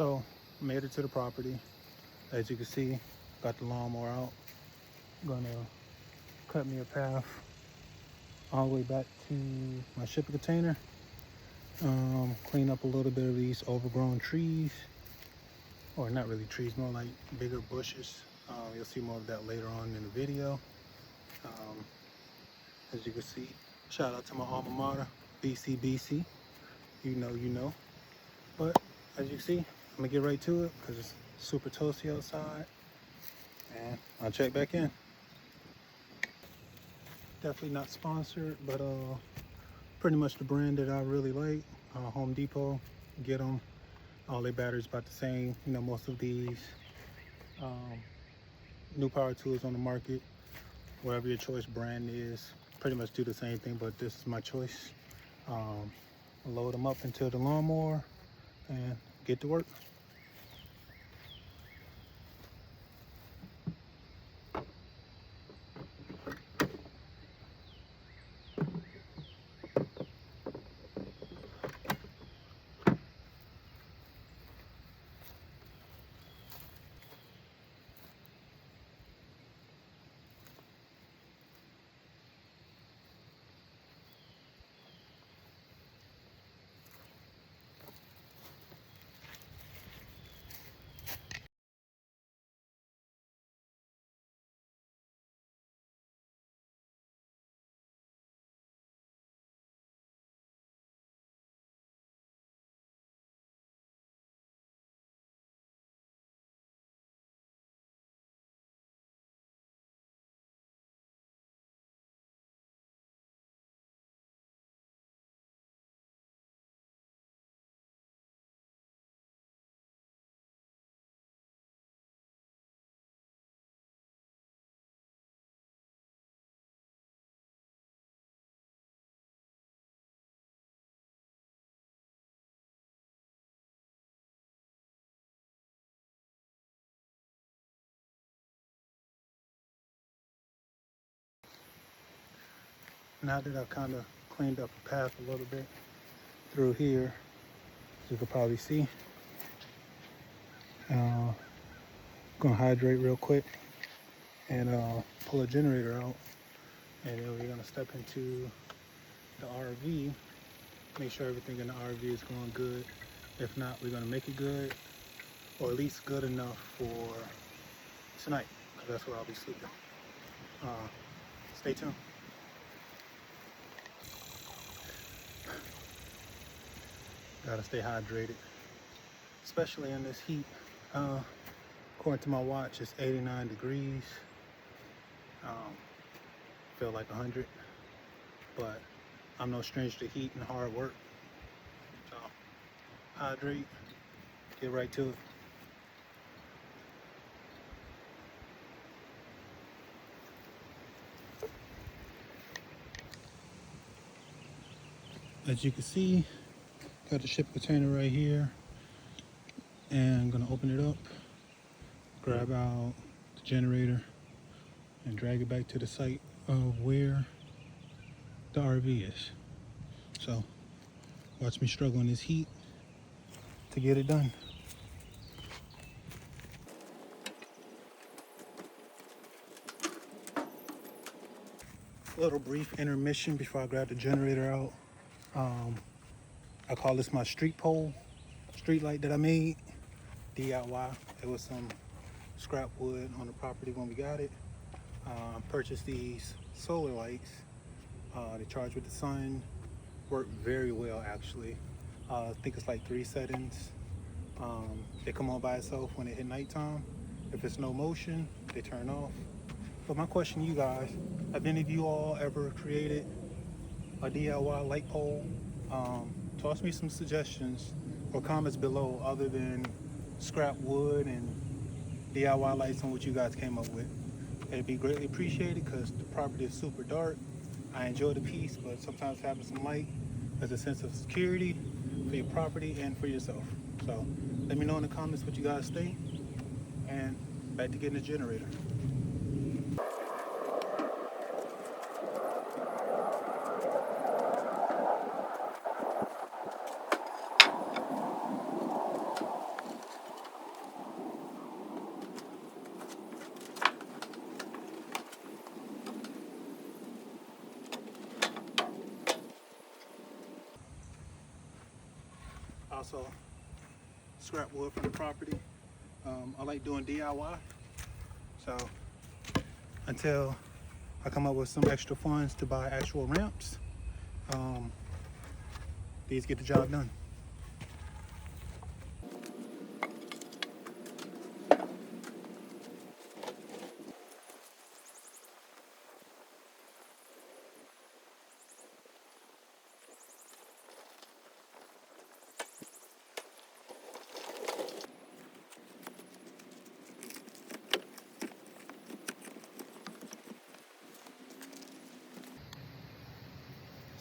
So made it to the property. As you can see, got the lawnmower out. Gonna cut me a path all the way back to my shipping container. Clean up a little bit of these overgrown trees, or not really trees, more like bigger bushes. You'll see more of that later on in the video. As you can see, shout out to my alma mater, BCBC. You know. But as you can see, I'm gonna get right to it because it's super toasty outside, and I'll check back in. Definitely not sponsored, but pretty much the brand that I really like. Home Depot, get them. All their batteries about the same. You know, most of these new power tools on the market, whatever your choice brand is, pretty much do the same thing, but this is my choice. Load them up into the lawnmower and get to work. Now that I've kind of cleaned up the path a little bit through here, as you can probably see, gonna hydrate real quick and pull a generator out, and then we're gonna step into the RV, make sure everything in the RV is going good. If not, we're gonna make it good, or at least good enough for tonight, because that's where I'll be sleeping. Stay tuned. Gotta stay hydrated, especially in this heat. According to my watch, it's 89 degrees. Feel like 100, but I'm no stranger to heat and hard work. So hydrate, get right to it. As you can see, got the shipping container right here, and I'm gonna open it up, grab out the generator, and drag it back to the site of where the RV is. So watch me struggle in this heat to get it done. A little brief intermission before I grab the generator out. I call this my street pole, street light that I made, DIY. It was some scrap wood on the property when we got it. Purchased these solar lights. They charge with the sun, work very well actually. I think it's like 3 settings. They come on by itself when it hit nighttime. If it's no motion, they turn off. But my question to you guys, have any of you all ever created a DIY light pole? Toss me some suggestions or comments below other than scrap wood and DIY lights on what you guys came up with. It'd be greatly appreciated because the property is super dark. I enjoy the peace, but sometimes having some light has a sense of security for your property and for yourself. So let me know in the comments what you guys think, and back to getting the generator. also scrap wood from the property. I like doing DIY. So until I come up with some extra funds to buy actual ramps, these get the job done.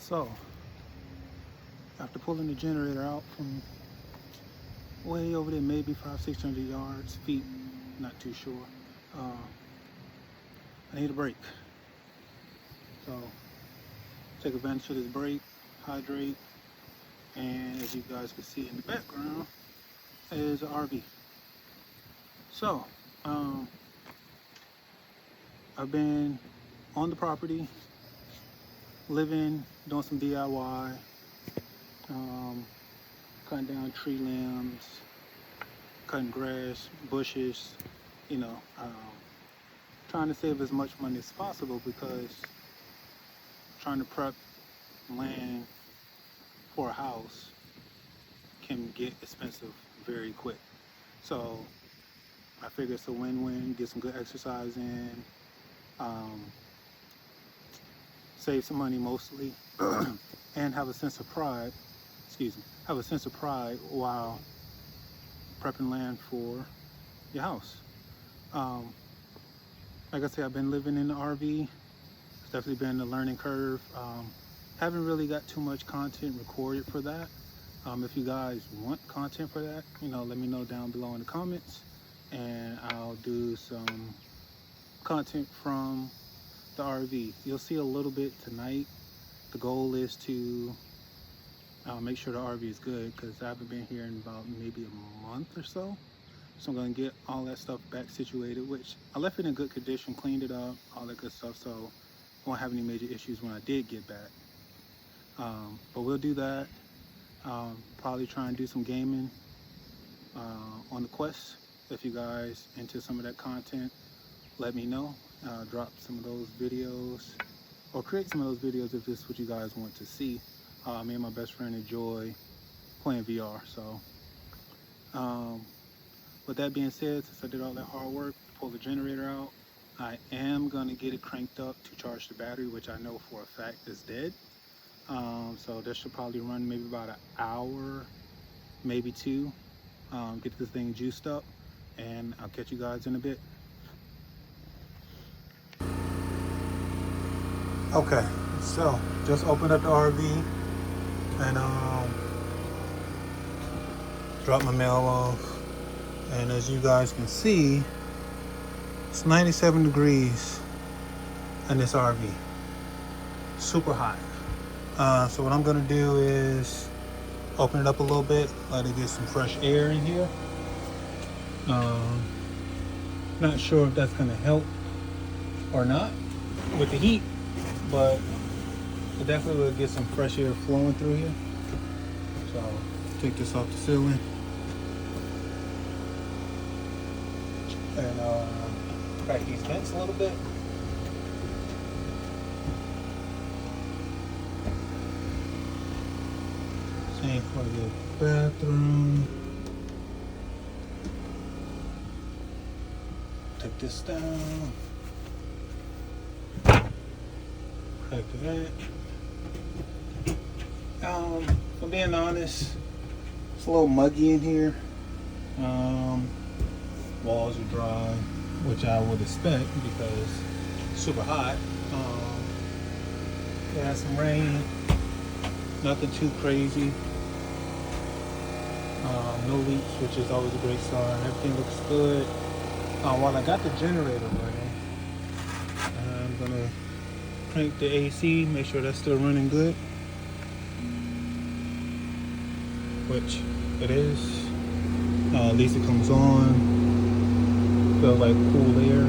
So, after pulling the generator out from way over there, maybe 500-600 yards, feet, not too sure, I need a break. So, take advantage of this break, hydrate, and as you guys can see in the background is an RV. So, I've been on the property, living, doing some DIY, cutting down tree limbs, cutting grass, bushes, you know, trying to save as much money as possible because trying to prep land for a house can get expensive very quick. So I figure it's a win-win, get some good exercise in, save some money mostly, and have a sense of pride, have a sense of pride while prepping land for your house. Like I said, I've been living in the RV. It's definitely been a learning curve. Haven't really got too much content recorded for that. If you guys want content for that, you know, let me know down below in the comments, and I'll do some content from the RV. You'll see a little bit tonight. The goal is to make sure the RV is good because I haven't been here in about maybe a month or so. So I'm going to get all that stuff back situated, which I left it in good condition, cleaned it up, all that good stuff, so I won't have any major issues when I did get back. But we'll do that. Probably try and do some gaming on the Quest. If you guys into some of that content, let me know. Drop some of those videos or create some of those videos if this is what you guys want to see. Me and my best friend enjoy playing VR. So with that being said, since I did all that hard work, pull the generator out, I am going to get it cranked up to charge the battery, which I know for a fact is dead. So this should probably run maybe about an hour, maybe two. Get this thing juiced up, and I'll catch you guys in a bit. Okay, so just opened up the RV and dropped my mail off, and as you guys can see, it's 97 degrees in this RV. Super hot. So what I'm gonna do is open it up a little bit, let it get some fresh air in here. Not sure if that's gonna help or not with the heat, but it definitely will get some fresh air flowing through here. So take this off the ceiling and crack these vents a little bit. Same for the bathroom. Take this down. Crack the vent. For being honest, it's a little muggy in here. Walls are dry, which I would expect because it's super hot. We had some rain, nothing too crazy. No leaks, which is always a great sign. Everything looks good. While I got the generator running, I'm gonna crank the AC, make sure that's still running good, which it is. At least it comes on. Feels like cool air.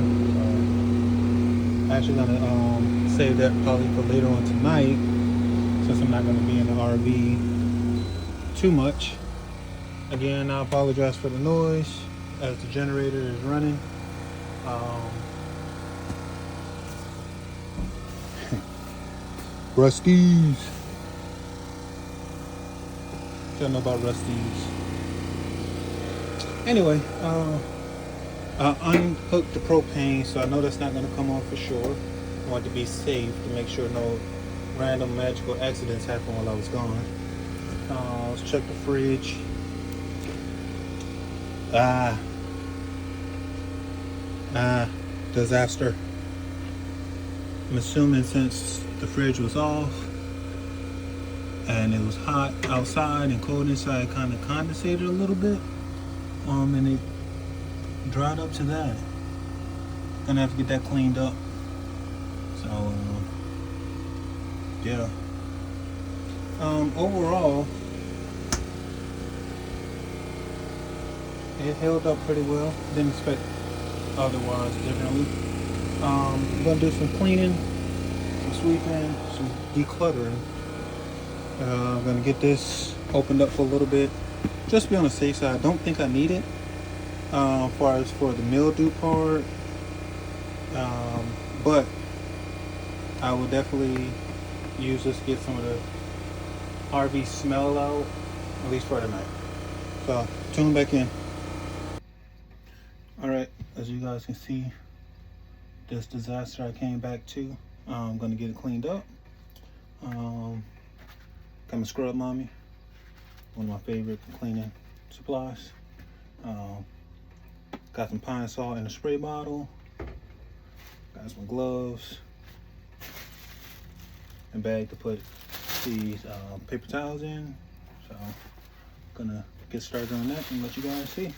Actually gonna save that probably for later on tonight, since I'm not gonna be in the RV too much. Again, I apologize for the noise as the generator is running. Um, Rusties. Don't know about Rusties. Anyway, I unhooked the propane, so I know that's not going to come on for sure. I want to be safe to make sure no random magical accidents happen while I was gone. Let's check the fridge. Disaster. I'm assuming since the fridge was off and it was hot outside and cold inside, it kind of condensated a little bit. And it dried up to that. Gonna have to get that cleaned up. So, yeah. Overall, it held up pretty well. Didn't expect otherwise differently. I'm gonna do some cleaning, some sweeping, some decluttering. I'm gonna get this opened up for a little bit. Just be on the safe side. I don't think I need it. As far as for the mildew part. But I will definitely use this to get some of the RV smell out, at least for tonight. So tune back in. Alright, as you guys can see, this disaster I came back to. I'm gonna get it cleaned up. Got my Scrub Mommy, one of my favorite cleaning supplies. Got some pine salt in a spray bottle. Got some gloves. And bag to put these paper towels in. So gonna get started on that and let you guys see.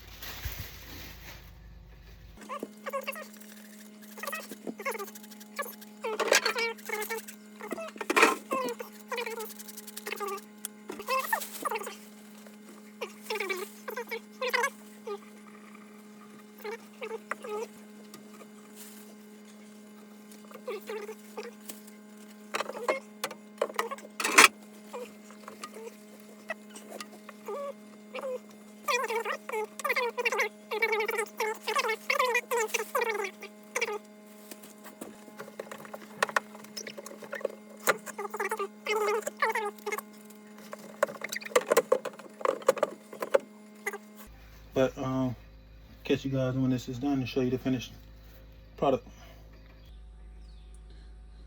But catch you guys when this is done and show you the finished product.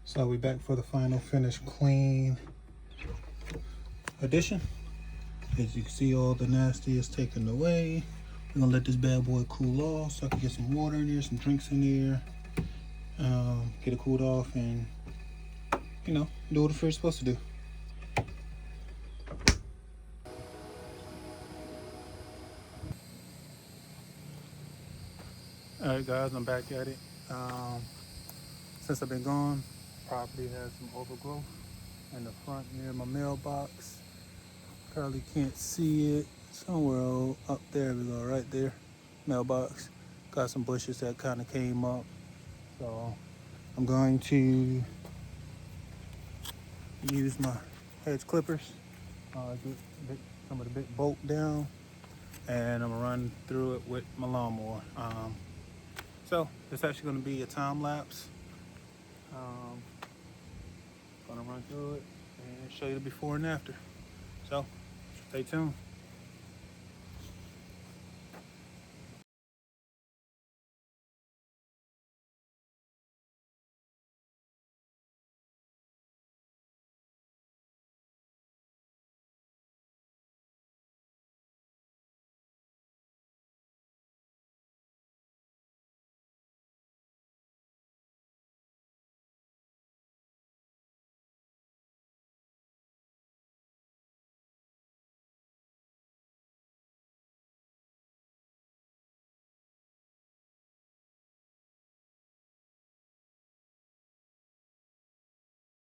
So we back for the final finished clean addition. As you can see, all the nasty is taken away. We're gonna let this bad boy cool off so I can get some water in there, some drinks in there, get it cooled off, and you know, do what the fridge is supposed to do. Alright guys, I'm back at it. Since I've been gone, property has some overgrowth in the front near my mailbox. Probably can't see it. Somewhere up there we go, right there. Mailbox. Got some bushes that kind of came up. So I'm going to use my hedge clippers, get some of the big bolt down, and I'm gonna run through it with my lawnmower. So it's actually gonna be a time lapse. Gonna run through it and show you the before and after. So stay tuned.